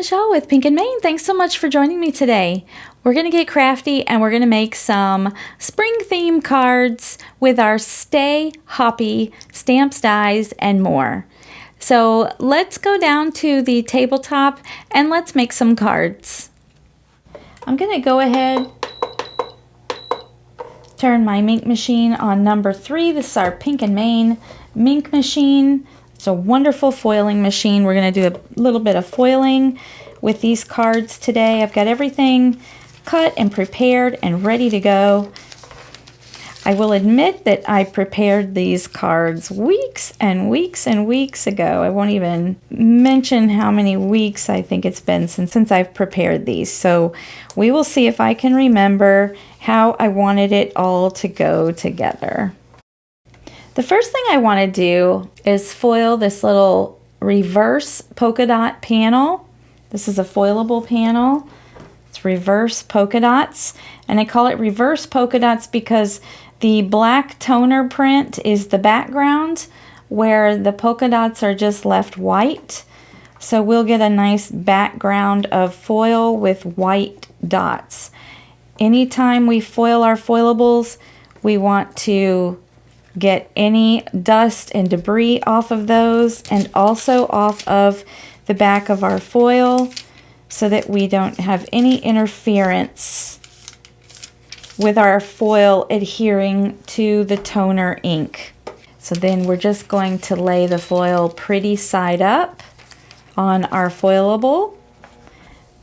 Michelle with Pink and Maine. Thanks so much for joining me today. We're going to get crafty and we're going to make some spring theme cards with our Stay Hoppy stamps, dies, and more. So let's go down to the tabletop and let's make some cards. I'm going to go ahead, turn my Mink machine on number 3. This is our Pink and Maine Mink machine. It's a wonderful foiling machine. We're going to do a little bit of foiling with these cards today. I've got everything cut and prepared and ready to go. I will admit that I prepared these cards weeks and weeks and weeks ago. I won't even mention how many weeks I think it's been since I've prepared these. So we will see if I can remember how I wanted it all to go together. The first thing I want to do is foil this little reverse polka dot panel. This is a foilable panel. It's reverse polka dots, and I call it reverse polka dots because the black toner print is the background where the polka dots are just left white. So we'll get a nice background of foil with white dots. Anytime we foil our foilables, we want to get any dust and debris off of those and also off of the back of our foil so that we don't have any interference with our foil adhering to the toner ink. So then we're just going to lay the foil pretty side up on our foilable,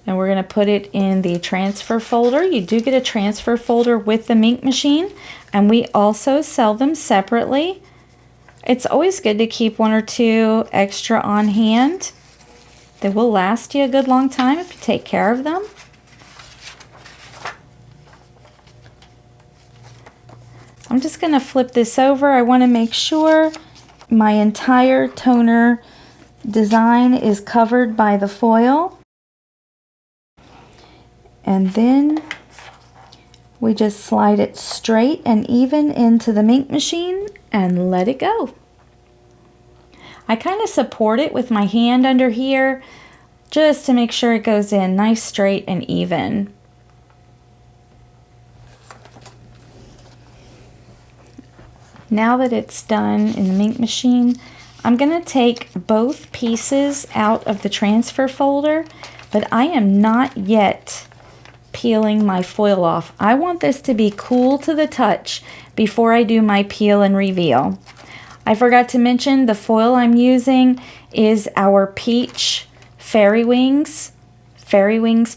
and we're going to put it in the transfer folder. You do get a transfer folder with the Mink machine, and we also sell them separately. It's always good to keep 1 or 2 extra on hand. They will last you a good long time if you take care of them. I'm just going to flip this over. I want to make sure my entire toner design is covered by the foil. And then we just slide it straight and even into the Mink machine and let it go. I kind of support it with my hand under here just to make sure it goes in nice, straight, and even. Now that it's done in the Mink machine, I'm going to take both pieces out of the transfer folder, but I am not yet peeling my foil off. I want this to be cool to the touch before I do my peel and reveal. I forgot to mention the foil I'm using is our Peach Fairy Wings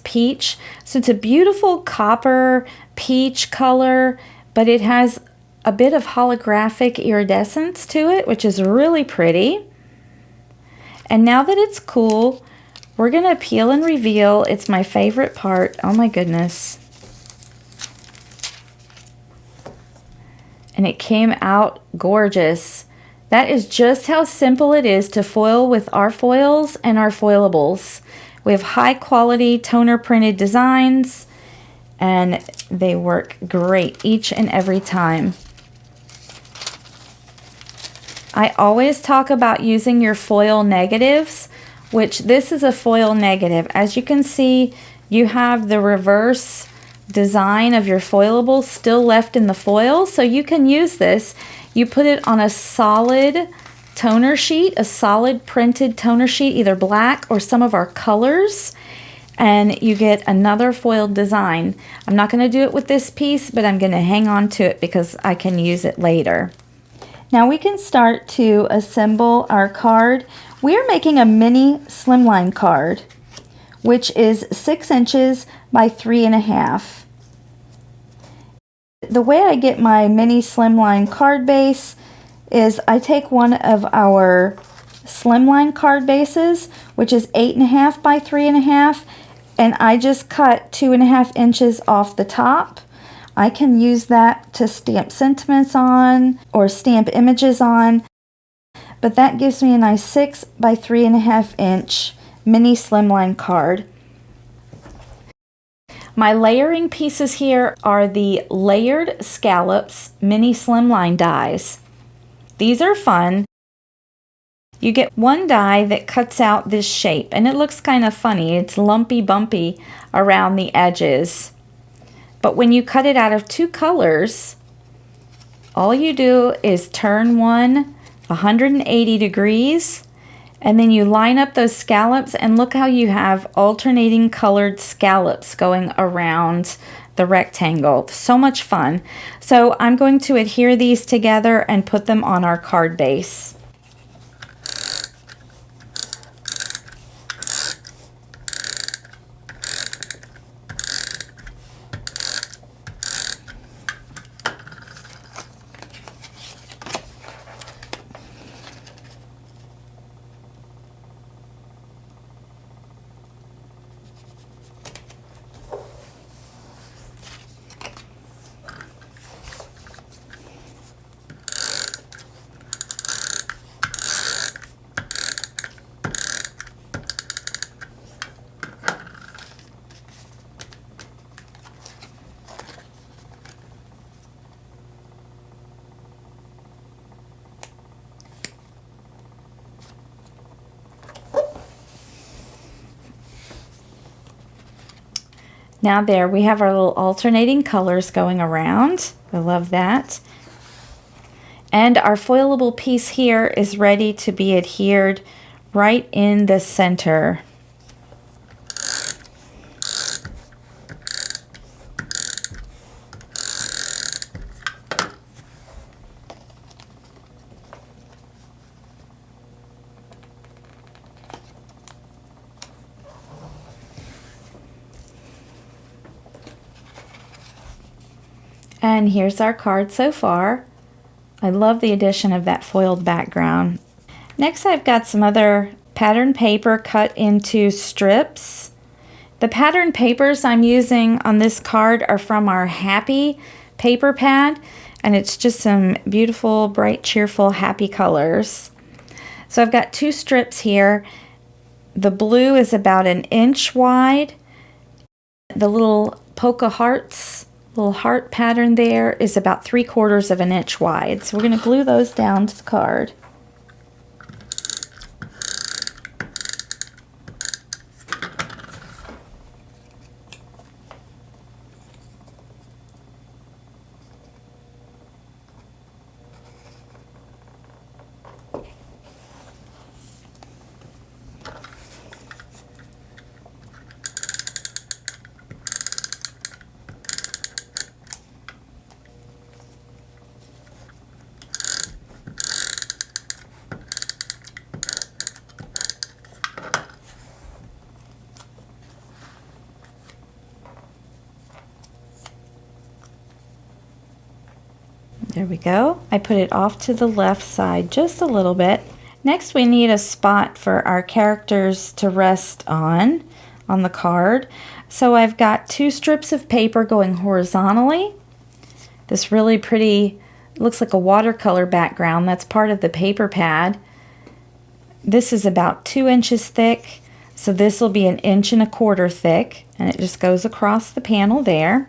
Peach. So it's a beautiful copper peach color, but it has a bit of holographic iridescence to it, which is really pretty. And now that it's cool, we're going to peel and reveal. It's my favorite part. Oh my goodness. And it came out gorgeous. That is just how simple it is to foil with our foils and our foilables. We have high quality toner printed designs and they work great each and every time. I always talk about using your foil negatives, which this is a foil negative. As you can see, you have the reverse design of your foilable still left in the foil, so you can use this. You put it on a solid toner sheet, a solid printed toner sheet, either black or some of our colors, and you get another foiled design. I'm not going to do it with this piece, but I'm going to hang on to it because I can use it later. Now we can start to assemble our card. We are making a mini slimline card, which is 6 inches by 3.5. The way I get my mini slimline card base is I take one of our slimline card bases, which is 8.5 by 3.5, and I just cut 2.5 inches off the top. I can use that to stamp sentiments on or stamp images on, but that gives me a nice 6 by 3.5 inch mini slimline card. My layering pieces here are the Layered Scallops mini slimline dies. These are fun. You get one die that cuts out this shape, and it looks kind of funny. It's lumpy bumpy around the edges. But when you cut it out of two colors, all you do is turn one 180 degrees, and then you line up those scallops, and look how you have alternating colored scallops going around the rectangle. So much fun. So I'm going to adhere these together and put them on our card base. Now there, we have our little alternating colors going around. I love that. And our foilable piece here is ready to be adhered right in the center. And here's our card so far. I love the addition of that foiled background. Next, I've got some other pattern paper cut into strips. The pattern papers I'm using on this card are from our Happy paper pad, and it's just some beautiful, bright, cheerful, happy colors. So I've got two strips here. The blue is about 1 inch wide. The little polka hearts, little heart pattern there, is about 3/4 of an inch wide. So we're going to glue those down to the card. There we go. I put it off to the left side just a little bit. Next, we need a spot for our characters to rest on the card. So I've got two strips of paper going horizontally. This really pretty, looks like a watercolor background. That's part of the paper pad. This is about 2 inches thick, so this will be 1 1/4 inches thick, and it just goes across the panel there.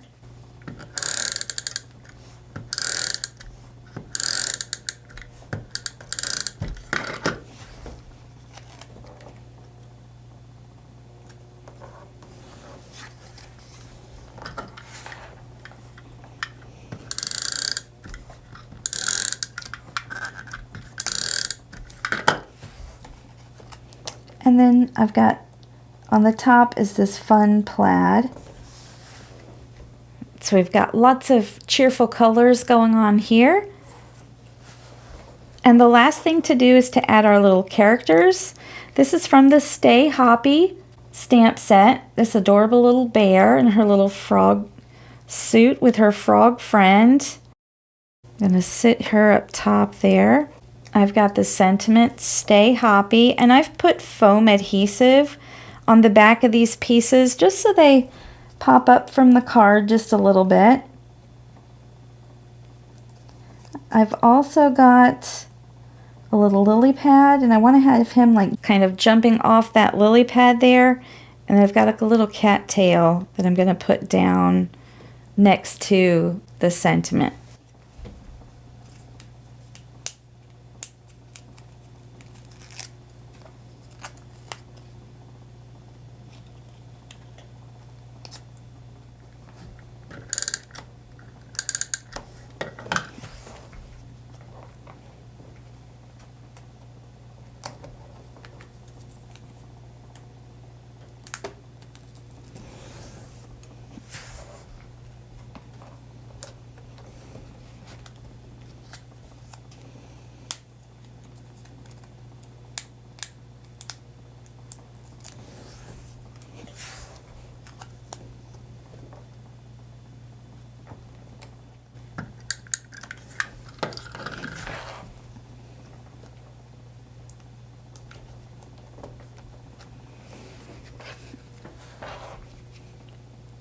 And then I've got on the top is this fun plaid. So we've got lots of cheerful colors going on here. And the last thing to do is to add our little characters. This is from the Stay Hoppy stamp set. This adorable little bear in her little frog suit with her frog friend. I'm going to sit her up top there. I've got the sentiment, Stay Hoppy, and I've put foam adhesive on the back of these pieces just so they pop up from the card just a little bit. I've also got a little lily pad, and I want to have him like kind of jumping off that lily pad there, and I've got a little cat tail that I'm going to put down next to the sentiment.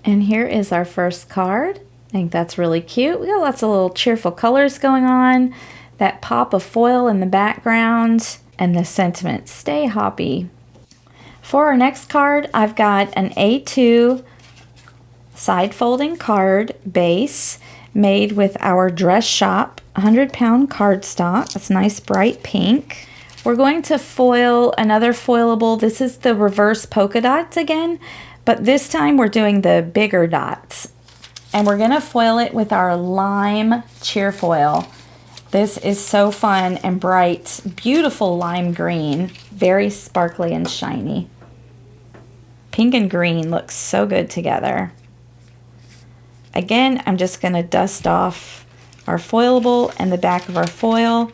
And here is our first card. I think that's really cute. We got lots of little cheerful colors going on. That pop of foil in the background. And the sentiment, stay hoppy. For our next card, I've got an A2 side folding card base made with our Dress Shop 100-pound cardstock. It's nice bright pink. We're going to foil another foilable. This is the reverse polka dots again, but this time we're doing the bigger dots. And we're gonna foil it with our lime cheer foil. This is so fun and bright, beautiful lime green, very sparkly and shiny. Pink and green looks so good together. Again, I'm just gonna dust off our foilable and the back of our foil.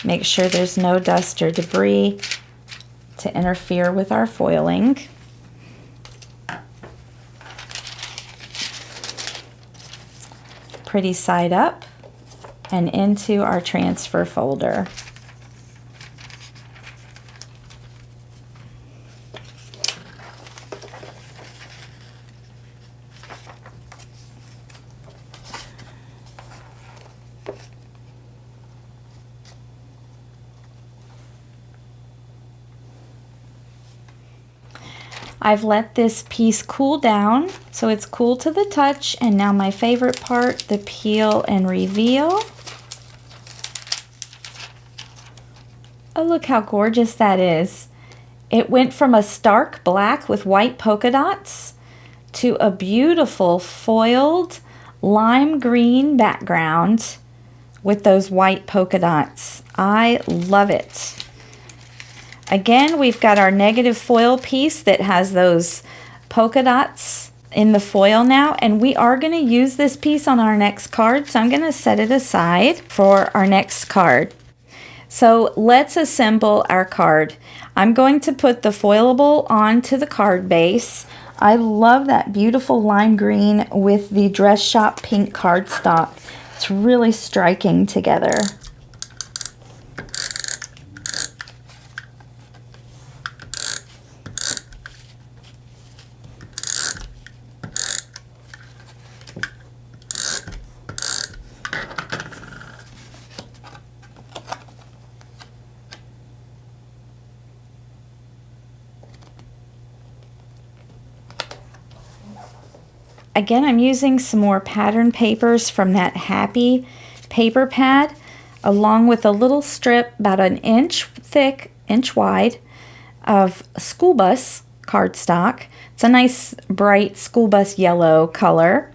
Make sure there's no dust or debris to interfere with our foiling. Pretty side up and into our transfer folder. I've let this piece cool down, so it's cool to the touch, and now my favorite part, the peel and reveal. Oh, look how gorgeous that is. It went from a stark black with white polka dots to a beautiful foiled lime green background with those white polka dots. I love it. Again, we've got our negative foil piece that has those polka dots in the foil now, and we are going to use this piece on our next card, so I'm going to set it aside for our next card. So let's assemble our card. I'm going to put the foilable onto the card base. I love that beautiful lime green with the Dress Shop pink cardstock. It's really striking together. Again, I'm using some more pattern papers from that Happy paper pad, along with a little strip about an inch thick, inch wide, of school bus cardstock. It's a nice bright school bus yellow color.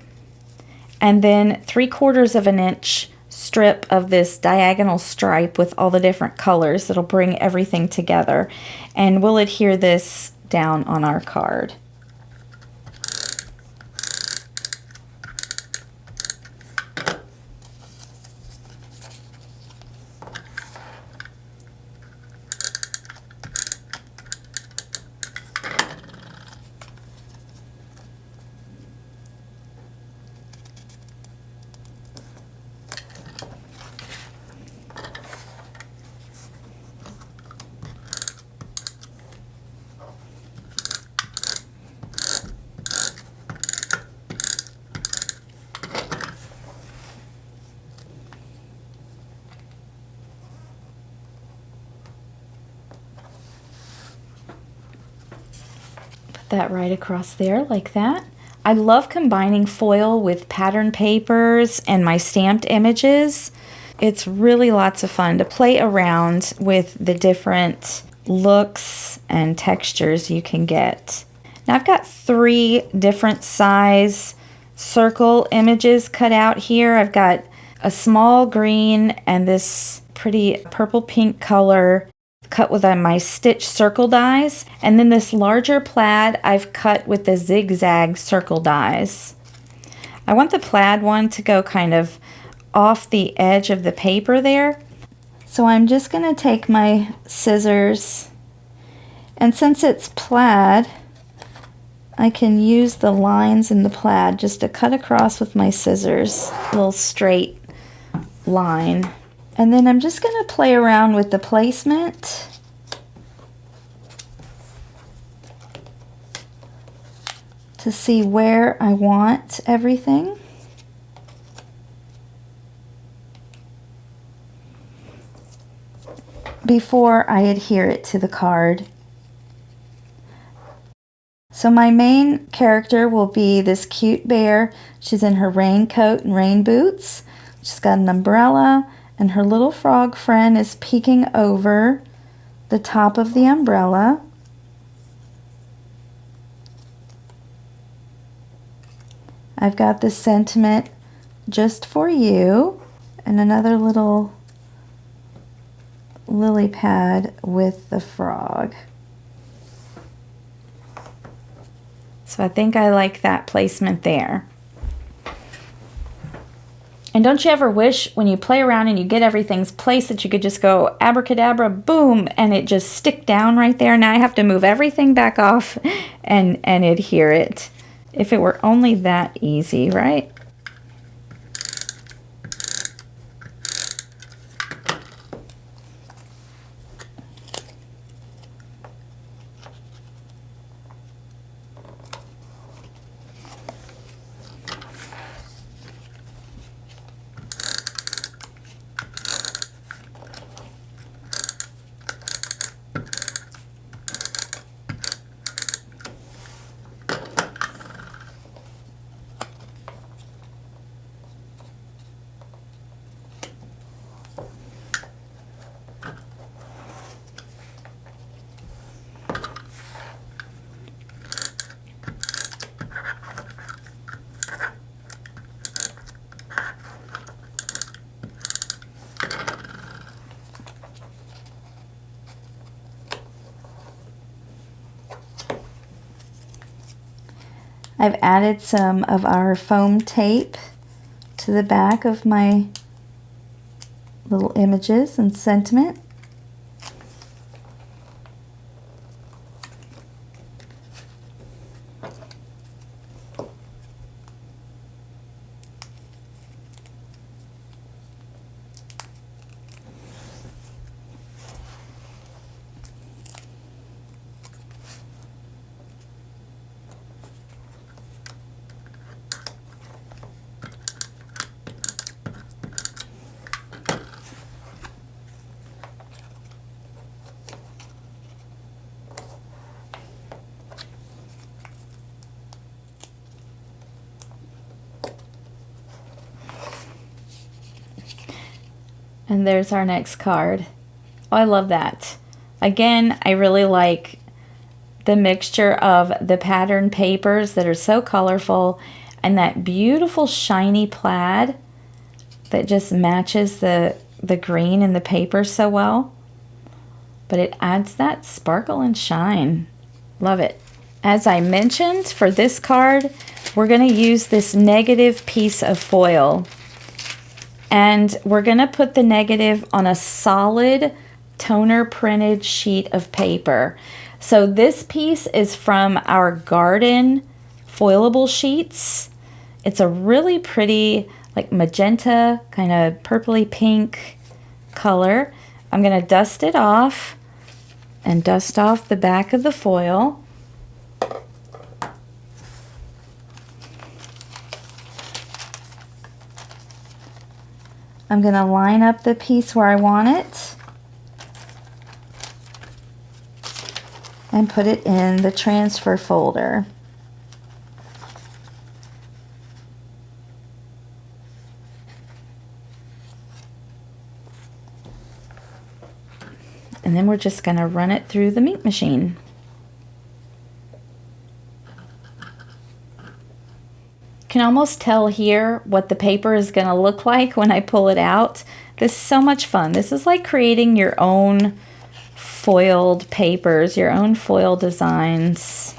And then 3/4 of an inch strip of this diagonal stripe with all the different colors that'll bring everything together. And we'll adhere this down on our card. That right across there like that. I love combining foil with pattern papers and my stamped images. It's really lots of fun to play around with the different looks and textures you can get. Now I've got 3 different size circle images cut out here. I've got a small green and this pretty purple pink color cut with my stitch circle dies, and then this larger plaid I've cut with the zigzag circle dies. I want the plaid one to go kind of off the edge of the paper there, so I'm just going to take my scissors, and since it's plaid, I can use the lines in the plaid just to cut across with my scissors, a little straight line. And then I'm just going to play around with the placement. to see where I want everything. Before I adhere it to the card. So my main character will be this cute bear. She's in her raincoat and rain boots. She's got an umbrella, and her little frog friend is peeking over the top of the umbrella. I've got this sentiment just for you, and another little lily pad with the frog. So I think I like that placement there. And don't you ever wish when you play around and you get everything's placed that you could just go abracadabra, boom, and it just stick down right there? Now I have to move everything back off and adhere it. If it were only that easy, right? I've added some of our foam tape to the back of my little images and sentiment. And there's our next card. Oh, I love that. Again, I really like the mixture of the pattern papers that are so colorful and that beautiful shiny plaid that just matches the green in the paper so well. But it adds that sparkle and shine. Love it. As I mentioned, for this card, we're going to use this negative piece of foil. And we're going to put the negative on a solid toner printed sheet of paper. So this piece is from our garden foilable sheets. It's a really pretty like magenta, kind of purpley pink color. I'm going to dust it off and dust off the back of the foil. I'm going to line up the piece where I want it and put it in the transfer folder. And then we're just going to run it through the ink machine. Can almost tell here what the paper is going to look like when I pull it out. This is so much fun. This is like creating your own foiled papers, your own foil designs.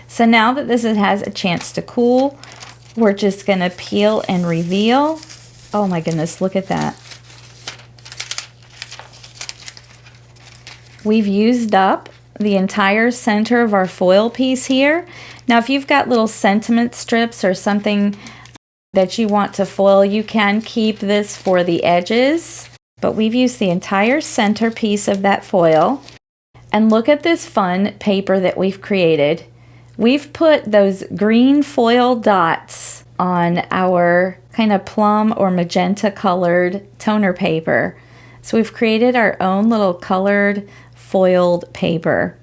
So now that this has a chance to cool, we're just going to peel and reveal. Oh my goodness, look at that. We've used up the entire center of our foil piece here. Now if you've got little sentiment strips or something that you want to foil, you can keep this for the edges, but we've used the entire center piece of that foil. And look at this fun paper that we've created. We've put those green foil dots on our kind of plum or magenta colored toner paper. So we've created our own little colored foiled paper.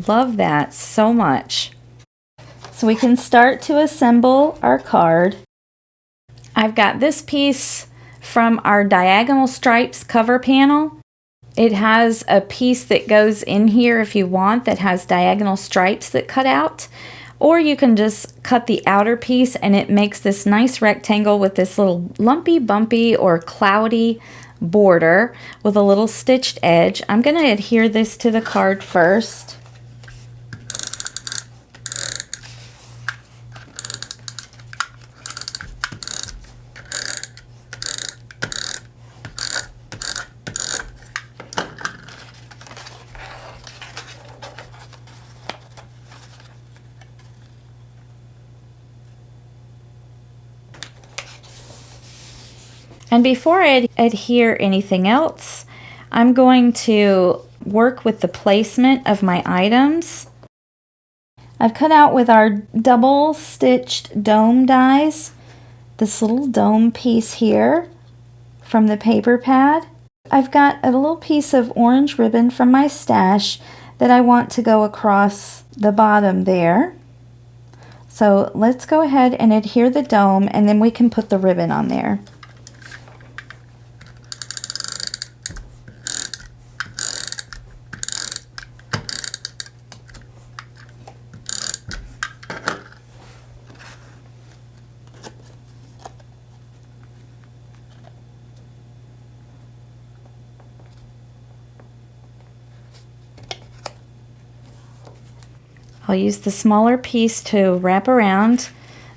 Love that so much. So we can start to assemble our card. I've got this piece from our diagonal stripes cover panel. It has a piece that goes in here if you want that has diagonal stripes that cut out, or you can just cut the outer piece and it makes this nice rectangle with this little lumpy, bumpy, or cloudy border with a little stitched edge. I'm going to adhere this to the card first. And before I adhere anything else, I'm going to work with the placement of my items. I've cut out with our double stitched dome dies this little dome piece here from the paper pad. I've got a little piece of orange ribbon from my stash that I want to go across the bottom there. So let's go ahead and adhere the dome, and then we can put the ribbon on there. I'll use the smaller piece to wrap around.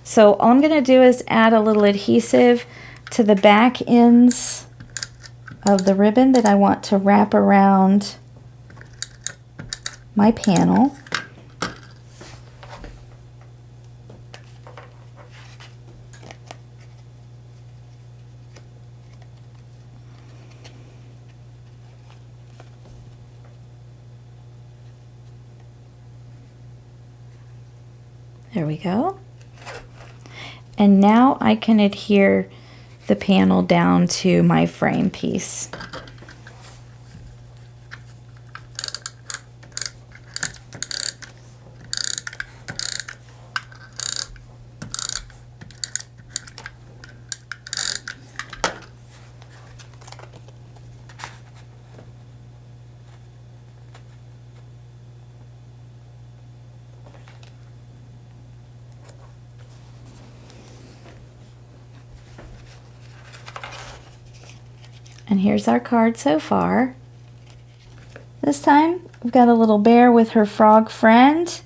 So all I'm going to do is add a little adhesive to the back ends of the ribbon that I want to wrap around my panel. There we go. And now I can adhere the panel down to my frame piece. And here's our card so far. This time we've got a little bear with her frog friend.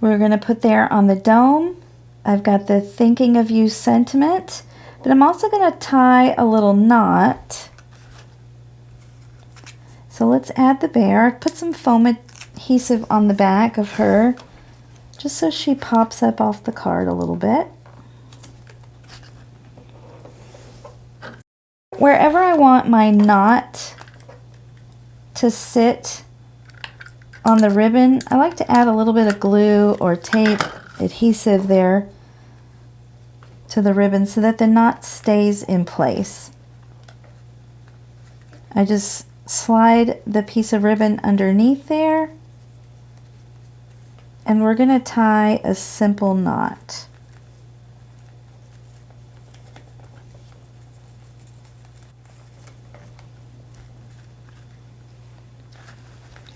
We're going to put there on the dome. I've got the thinking of you sentiment, but I'm also going to tie a little knot. So let's add the bear. Put some foam adhesive on the back of her just so she pops up off the card a little bit. Wherever I want my knot to sit on the ribbon, I like to add a little bit of glue or tape adhesive there to the ribbon so that the knot stays in place. I just slide the piece of ribbon underneath there, and we're going to tie a simple knot.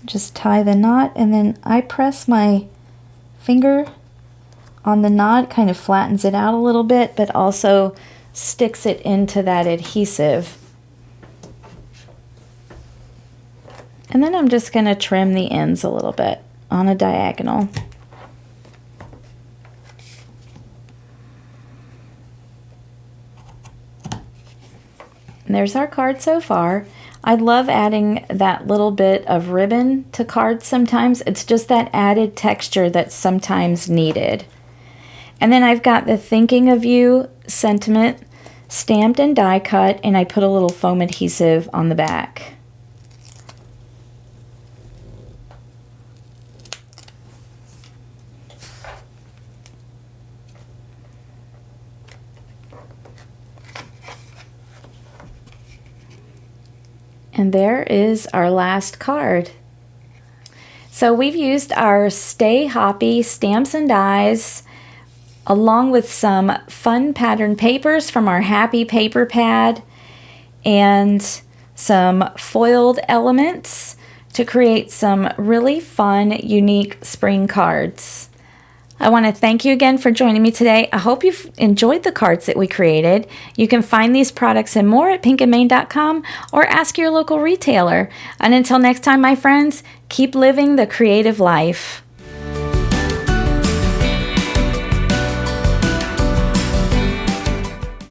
Just tie the knot, and then I press my finger on the knot, kind of flattens it out a little bit, but also sticks it into that adhesive. And then I'm just going to trim the ends a little bit on a diagonal. And there's our card so far. I love adding that little bit of ribbon to cards sometimes. It's just that added texture that's sometimes needed. And then I've got the thinking of you sentiment stamped and die cut, and I put a little foam adhesive on the back. And there is our last card. So we've used our Stay Hoppy stamps and dies along with some fun pattern papers from our Happy paper pad and some foiled elements to create some really fun, unique spring cards. I want to thank you again for joining me today. I hope you've enjoyed the cards that we created. You can find these products and more at pinkandmain.com or ask your local retailer. And until next time, my friends, keep living the creative life.